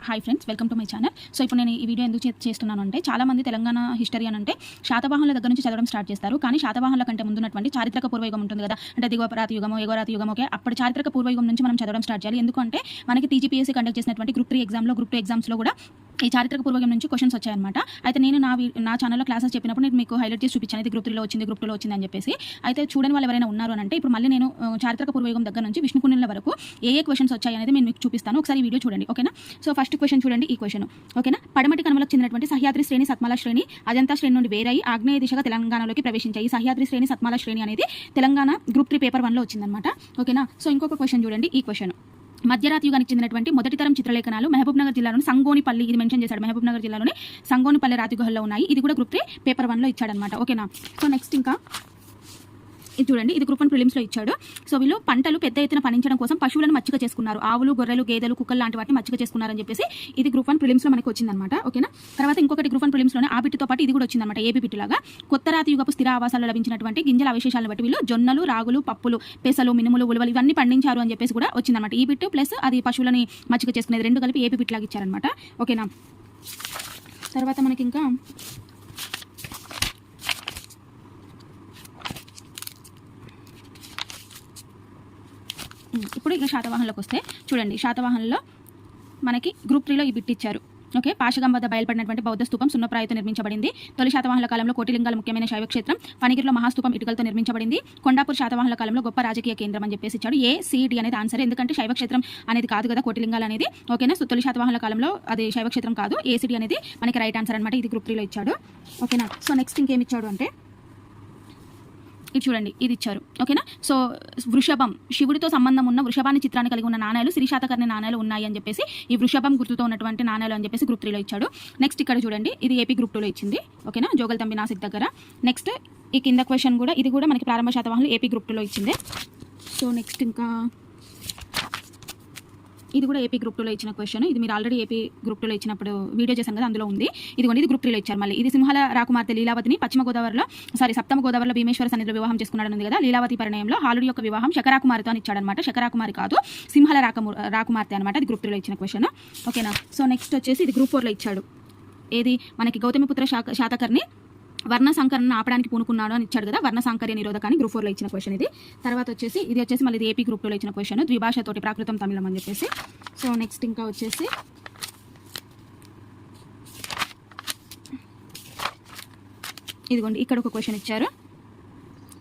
Hi friends, welcome to my channel. So ఇప్పుడు నేను ఈ వీడియో ఎందుకు చేస్తున్నాను అంటే, చాలామంది తెలంగాణ హిస్టరీ అని అంటే శాతవాహనుల దగ్గర నుంచి చదవడం స్టార్ట్ చేస్తారు. కానీ శాతవాహనుల కంటే ముందున్నటువంటి చారిత్రక పూర్వయుగం ఉంటుంది కదా, అంటే దిగువరాతి యుగము, ఎగువరాతి యుగం. ఓకే, అప్పుడు చారిత్రక పూర్వయుగం నుంచి మనం చదవడం స్టార్ట్ చేయాలి. ఎందుకంటే మనకి టీజీపీఎస్సీ కండక్ట్ చేసినటువంటి గ్రూప్ 3 ఎగ్జామ్స్లో కూడా ఈ చారిత్రక పూర్వయుగం నుంచి క్వశ్చన్స్ వచ్చాయన్నమాట. అయితే నేను నా ఛానల్లో క్లాసెస్ చెప్పినప్పుడు నేను మీకు హైలైట్ చేసి చూపించాను, ఇది గ్రూప్ 3లో వచ్చింది, గ్రూప్ 2లో వచ్చింది అని చెప్పేసి. అయితే చూడని వాళ్ళు ఎవరైనా ఉన్నారు అని అంటే, ఇప్పుడు మళ్ళీ నేను చారిత్రక పూర్వయుగం దగ్గర నుంచి విష్ణుకుండిల వరకు ఏ క్వశ్చన్స్ వచ్చాయి అనేది నేను మీకు చూపిస్తాను. ఒకసారి ఈ వీడియో చూడండి, ఓకేనా. సో ఫస్ట్ క్వశ్చన్ చూడండి, ఈ క్వశ్చన్ ఓకేనా. పడమటి కనుమలకు చెందినటువంటి సహ్యాద్రి శ్రేణి, సత్మాల శ్రేణి అజంతా శ్రేణి నుండి వేరై ఆగ్నేయ దిశగా తెలంగాణలోకి ప్రవేశించాయి. ఈ సహ్యాద్రి శ్రేణి, సత్మాల శ్రేణి అనేది తెలంగాణ గ్రూప్ 3 పేపర్ 1లో వచ్చిందనమాట, ఓకేనా. సో ఇంకొక క్వశ్చన్ చూడండి, ఈ క్వశ్చన్ మధ్యరాతి యుగానికి చెందినటువంటి మొదటి తరం చిత్రలేఖనాలు మహబూబ్నగర్ జిల్లాలోని సంగోనిపల్లి, ఇది మెన్షన్ చేశాడు, మహబూబ్నగర్ జిల్లాలోని సంగోనిపల్లి రాతి గుహల్లో ఉన్నాయి. ఇది కూడా గ్రూప్ 3 పేపర్ 1లో ఇచ్చాడనమాట, ఓకేనా. సో నెక్స్ట్ ఇంకా ఇది చూడండి, ఇది గ్రూప్ 1 ప్రిలిమ్స్లో ఇచ్చాడు. సో వీళ్ళు పంటలు పెద్ద ఎత్తున పండించడం కోసం పశువులను మచ్చిక చేసుకున్నారు. ఆవులు, గొర్రెలు, గేదెలు, కుక్కలు లాంటి వాటిని మచ్చిక చేసుకున్నారని చెప్పేసి ఇది గ్రూప్ 1 ప్రిలిమ్స్లో మనకి వచ్చిందనమాట, ఓకేనా. తర్వాత ఇంకొకటి గ్రూప్ 1 ప్రిలిమ్స్లోనే ఆ బిట్టుతో పాటు ఇది కూడా వచ్చిందనమాట, ఏపీ బిట్టులాగా. కొత్త రాతి యుగపు స్థిర ఆవాసాల్లో లభించినటువంటి గింజల అవశేషాలను బట్టి వీళ్ళు జొన్నలు, రాగులు, పప్పులు, పెసలు, మినుములు, ఉలువలు ఇవన్నీ పండించారు అని చెప్పేసి కూడా వచ్చిందనమాట. ఈ బిట్టు ప్లస్ అది పశువులని మచ్చిక చేసుకునేది రెండు కలిపి ఏపీ బిట్లాగా ఇచ్చారనమాట, ఓకేనా. తర్వాత మనకి ఇంకా ఇప్పుడు ఇక శాతవాహనులకు వస్తే చూడండి, శాతవాహనుల్లో మనకి గ్రూప్ 3లో ఈ బిట్ ఇచ్చారు, ఓకే. పాశగం వద్ద బయలుపడినటువంటి బౌద్ధ స్తూపం సున్నప్రాయతో నిర్మించబడింది. తొలి శాతవాహనుల కాలంలో కోటిలింగాల ముఖ్యమైన శైవ క్షేత్రం. పనిగిరిలో మహాస్తూపం ఇటుకలతో నిర్మించబడింది. కొండాపూర్ శాతవాహనుల కాలంలో గొప్ప రాజకీయ కేంద్రం అని చెప్పేసి ఇచ్చాడు. ACD అనేది ఆన్సర్, ఎందుకంటే శైవ క్షేత్రం అనేది కాదు కదా కోటిలింగాలు అనేది, ఓకేనా. సో తొలి శాతవాహనుల కాలంలో అది శైవ క్షేత్రం కాదు, ACD అనేది మనకి రైట్ ఆన్సర్ అనమాట. ఇది గ్రూప్ 3లో ఇచ్చాడు, ఓకేనా. సో నెక్స్ట్ ఇంకేమి ఇచ్చాడు అంటే ఇది చూడండి, ఇది ఇచ్చారు, ఓకేనా. సో వృషభం, శివుడితో సంబంధం ఉన్న వృషభాన్ని చిత్రాన్ని కలిగి ఉన్న నాణ్యాలు, శ్రీశాతకర్ణి నాణ్యాలు ఉన్నాయి అని చెప్పేసి ఈ వృషభం గుర్తుతో ఉన్నటువంటి నాణ్యాలు అని చెప్పేసి గ్రూప్ 3లో ఇచ్చాడు. నెక్స్ట్ ఇక్కడ చూడండి, ఇది ఏపీ గ్రూప్ 2లో ఇచ్చింది, ఓకేనా, జోగల్తంబి నాసిక్ దగ్గర. నెక్స్ట్ ఈ కింద క్వశ్చన్ కూడా ఇది కూడా మనకి ప్రారంభ శాతవాహనులు ఏపీ గ్రూప్ 2లో ఇచ్చింది. సో నెక్స్ట్ ఇంకా ఇది కూడా ఏపీ గ్రూప్ 2లో ఇచ్చిన క్వశ్చన్. ఇది మీరు ఆల్రెడీ ఏపీ గ్రూప్ 2లో ఇచ్చినప్పుడు వీడియో చేశాం కదా, అందులో ఉంది. ఇదిగోండి, ఇది గ్రూప్ 3లో ఇచ్చారు మళ్ళీ. ఇది సింహాల రాకుమార్తె లీలావతిని సప్తమ గోదావరిలో భీమేశ్వర సన్నిధిలో వివాహం చేసుకున్నాడు ఉంది కదా. లీలావతి పరిణయంలో హాలుడి యొక్క వివాహం శకరాకుమారితో అని ఇచ్చాడనమాట. శకరాకుమారి కాదు, సింహాల రాకుమార్తె అనమాట. ఇది గ్రూప్ 3లో ఇచ్చిన క్వశ్చన్, ఓకేనా. సో నెక్స్ట్ వచ్చేసి ఇది గ్రూప్ 4లో ఇచ్చాడు. ఏది మనకి గౌతమిపుత్ర శాతకర్ణి వర్ణ సంకరణ ఆపడానికి పూనుకున్నాడు అని ఇచ్చాడు కదా, వర్ణ సాంకర్య నిరోధకాన్ని గ్రూప్ 4లో ఇచ్చిన క్వశ్చన్ ఇది. తర్వాత ఇది వచ్చేసి మళ్ళీ ఇది ఏపీ గ్రూప్ 2లో ఇచ్చిన క్వశ్చన్, ద్విభాషతోటి ప్రాకృతం తమిళం అని చెప్పేసి. సో నెక్స్ట్ ఇంకా వచ్చేసి ఇదిగోండి, ఇక్కడ ఒక క్వశ్చన్ ఇచ్చారు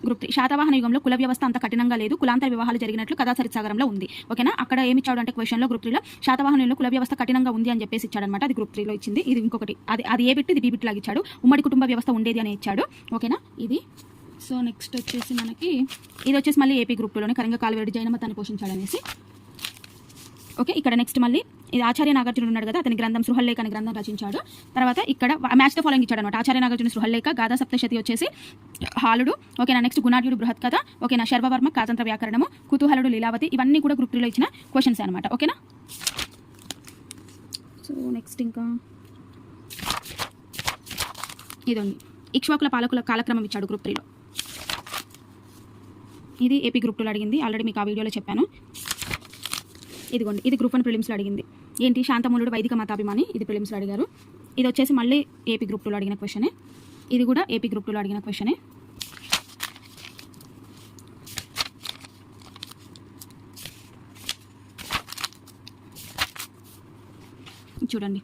గ్రూప్ 3. శాతవాహన యుగంలో కుల వ్యవస్థ అంత కఠినంగా లేదు, కులాంతర వివాహాలు జరిగినట్లు కథా సరిత్సాగరంలో ఉంది, ఓకేనా. అక్కడ ఏమి ఇచ్చాడు అంటే క్వశ్చన్లో గ్రూప్ 3లో శాతవాహనంలో కుల వ్యవస్థ కఠినంగా ఉంది అని చెప్పేసి ఇచ్చాడనమాట. అది గ్రూప్ 3లో ఇచ్చింది. ఇది ఇంకొకటి, అది ఏ బిట్, ఇది బి బిట్ లాగా ఇచ్చాడు. ఉమ్మడి కుటుంబ వ్యవస్థ ఉండేది అని ఇచ్చాడు, ఓకేనా. ఇది సో నెక్స్ట్ వచ్చేసి మనకి ఇది వచ్చేసి మళ్ళీ ఏపీ గ్రూప్ 2లోనే కరింగ కాలువేడి జైన మతాన్ని పోషించాడు అనేసి, ఓకే. ఇక్కడ నెక్స్ట్ మళ్ళీ ఇది ఆచార్య నాగార్జునుడు ఉన్నాడు కదా, అతని గ్రంథం సృహల్లేఖ అనే గ్రంథం రచించాడు. తర్వాత ఇక్కడ మ్యాచ్ ద ఫాలోయింగ్ ఇచ్చాడు అనమాట. ఆచార్య నాగార్జున సృహల్లేఖ, గాథా సప్తశతి వచ్చేసి హాలుడు, ఓకేనా. నెక్స్ట్ గుణాఢ్యుడు బృహత్ కథ, ఓకేనా. శర్వవర్మ కాతంత్ర వ్యాకరణము, కుతూహలుడు లీలావతి, ఇవన్నీ కూడా గ్రూప్ 3లో ఇచ్చిన క్వశ్చన్స్ అనమాట, ఓకేనా. సో నెక్స్ట్ ఇంకా ఇదండి, ఇక్ష్వాకుల పాలకుల కాలక్రమం ఇచ్చాడు గ్రూప్ 3లో. ఇది ఏపీ గ్రూప్ 2లో అడిగింది, ఆల్రెడీ మీకు ఆ వీడియోలో చెప్పాను. ఇదిగోండి, ఇది గ్రూప్ 1 ప్రిలిమ్స్లో అడిగింది. ఏంటి, శాంతమూలుడు వైదిక మతాభిమాని, ఇది ప్రిలిమ్స్లో అడిగారు. ఇది వచ్చేసి మళ్ళీ ఏపీ గ్రూప్ 2లో అడిగిన క్వశ్చనే. ఇది కూడా ఏపీ గ్రూప్ 2లో అడిగిన క్వశ్చనే. చూడండి,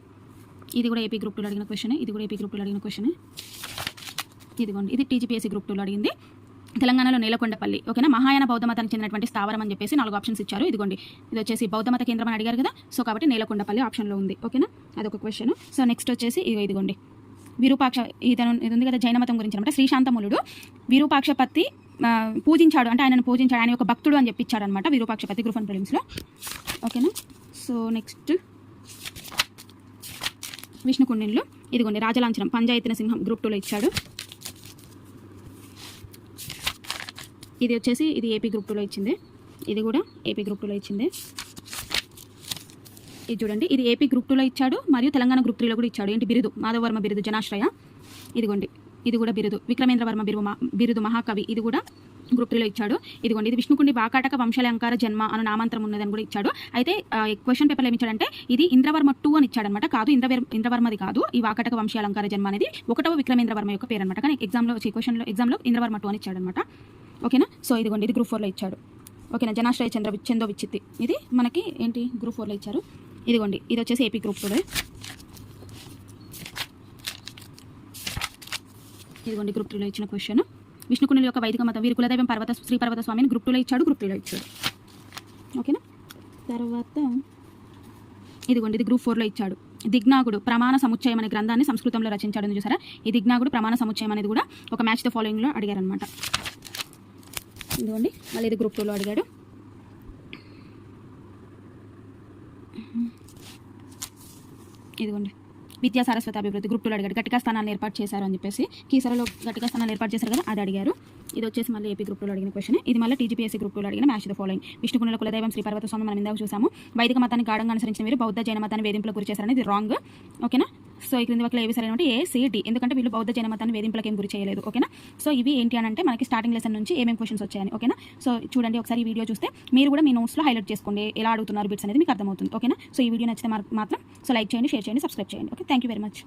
ఇది కూడా ఏపీ గ్రూప్ 2లో అడిగిన క్వశ్చనే. ఇది కూడా ఏపీ గ్రూప్ 2లో అడిగిన క్వశ్చనే. ఇదిగోండి, ఇది టీజీపీఎస్సీ గ్రూప్ 2లో అడిగింది. తెలంగాణలో నేలకొండపల్లి, ఓకేనా. మహాయాన బౌద్ధ మతానికి చెందినటువంటి స్థావరం అని చెప్పేసి 4 ఆప్షన్స్ ఇచ్చారు. ఇదిగోండి, ఇది వచ్చేసి బౌద్ధ మత కేంద్రం అని అడిగారు కదా, సో కాబట్టి నేలకొండపల్లి ఆప్షన్లో ఉంది, ఓకేనా. అదొక క్వశ్చన్. సో నెక్స్ట్ వచ్చేసి ఇదిగోండి, విరూపాక్ష, ఇది ఉంది కదా జైన మతం గురించి అనమాట. శ్రీశాంతములుడు విరూపాక్షపత్తి పూజించాడు, అంటే ఆయనను పూజించాడు, ఆయన ఒక భక్తుడు అని చెప్పించాడు అనమాట, విరూపాక్షపత్తి గ్రూప్ 1 ప్రిలిమ్స్లో, ఓకేనా. సో నెక్స్ట్ విష్ణుకుండిన్లు, ఇదిగోండి రాజలాంఛనం పంజాయత్తిన సింహం గ్రూప్ 2లో ఇచ్చాడు. ఇది వచ్చేసి ఇది ఏపీ గ్రూప్ 2లో ఇచ్చింది. ఇది కూడా ఏపీ గ్రూప్ 2లో ఇచ్చింది. ఇది చూడండి, ఇది ఏపీ గ్రూప్ 2లో ఇచ్చాడు, మరియు తెలంగాణ గ్రూప్ 3లో కూడా ఇచ్చాడు. ఏంటి, బిరుదు మాధవవర్మ బిరుదు జనాశ్రయ. ఇదిగోండి, ఇది కూడా బిరుదు విక్రమేంద్ర వర్మ బిరుదు మహాకవి, ఇది కూడా గ్రూప్ 3లో ఇచ్చాడు. ఇదిగోండి ఇది విష్ణుకుండి వాకాటక వంశాలంకార జన్మ అను నామాంతరం ఉన్నదని కూడా ఇచ్చాడు. అయితే క్వశ్చన్ పేపర్లో ఏమి ఇచ్చాడంటే ఇది ఇంద్రవర్మ 2 అని ఇచ్చాడనమాట. కాదు, ఇంద్రవర్మది కాదు. ఈ వాకాటక వంశాలంకార జన్మ అనేది 1వ విక్రమేంద్రవర్మ యొక్క పేరు అనమాట. కానీ ఎగ్జామ్లో ఇంద్రవర్మ 2 అని ఇచ్చాడనమాట. ఓకేనా. సో ఇదిగోండి ఇది గ్రూప్ 4లో ఇచ్చాడు. ఓకేనా. జనాశ్రయ చందో విచ్చిత్తి ఇది మనకి ఏంటి గ్రూప్ 4లో ఇచ్చారు. ఇదిగోండి ఇది వచ్చేసి ఏపీ గ్రూప్ 2. ఇదిగోండి గ్రూప్ 3లో ఇచ్చిన క్వశ్చన్. విష్ణుకుండిల యొక్క వైదిక మతం వీరి కులదైవం శ్రీ పర్వత స్వామిని గ్రూప్ 2లో ఇచ్చాడు. గ్రూప్ 3లో ఇచ్చాడు. ఓకేనా. తర్వాత ఇదిగోండి ఇది గ్రూప్ 4లో ఇచ్చాడు. దిగ్నాగుడు ప్రమాణ సముచ్చయం అనే గ్రంథాన్ని సంస్కృతంలో రచించాడని చూసారా. ఈ దిగ్నాగుడు ప్రమాణ సముచ్చయం అనేది కూడా ఒక మ్యాచ్ ద ఫాలోయింగ్లో అడిగారనమాట. ఇదిగోండి మళ్ళీ ఇది గ్రూప్ 2లో అడిగాడు. ఇదిగోండి విద్యా సరస్వతి అభివృద్ధి గ్రూప్ 2లో అడిగాడు. గట్టిగా స్థానాన్ని ఏర్పాటు చేశారు అని చెప్పేసి కీసరలో గట్టిగా స్థానాన్ని ఏర్పాటు చేశారు కదా, అది అడిగారు. ఇది వచ్చేసి మళ్ళీ ఏపీ గ్రూప్ 2లో అడిగిన క్వశ్చన్. ఇది మళ్ళీ టీజీపీఎస్సీ గ్రూప్ 2లో అడిగిన మ్యాచ్ ద ఫాలోయింగ్. విష్ణుకుండిల కులదైవం శ్రీ పర్వత స్వామి మనం ఇందాక చూసాము. వైదిక మతాన్ని గాఢంగా అనుసరించిన వీరు బౌద్ధ జైన మతాన్ని వేధింపులకు గురి చేశారని ఇది రాంగ్. ఓకేనా. సో ఈ క్రింది వాటిలో ఏవి సరైన అంటే A-C-D, ఎందుకంటే వీళ్ళు బౌద్ధ జైన మతాన్ని వేధింపులకు ఏం గురి చేయలేదు. ఓకేనా. సో ఇవి ఏంటి అని అంటే మనకి స్టార్టింగ్ లెసన్ నుంచి ఏమేమి క్వశ్చన్స్ వచ్చాయని. ఓకేనా. సో చూడండి ఒకసారి ఈ వీడియో చూస్తే మీరు కూడా మీ నోట్స్లో హైలైట్ చేసుకోండి ఎలా అడుగుతున్నారు బిట్స్ అనేది మీకు అర్థమవుతుంది. ఓకేనా. సో ఈ వీడియో నచ్చితే మాత్రం సో లైక్ చేయండి, షేర్ చేయండి, సబ్స్క్రైబ్ చేయండి. Okay. Thank you very much.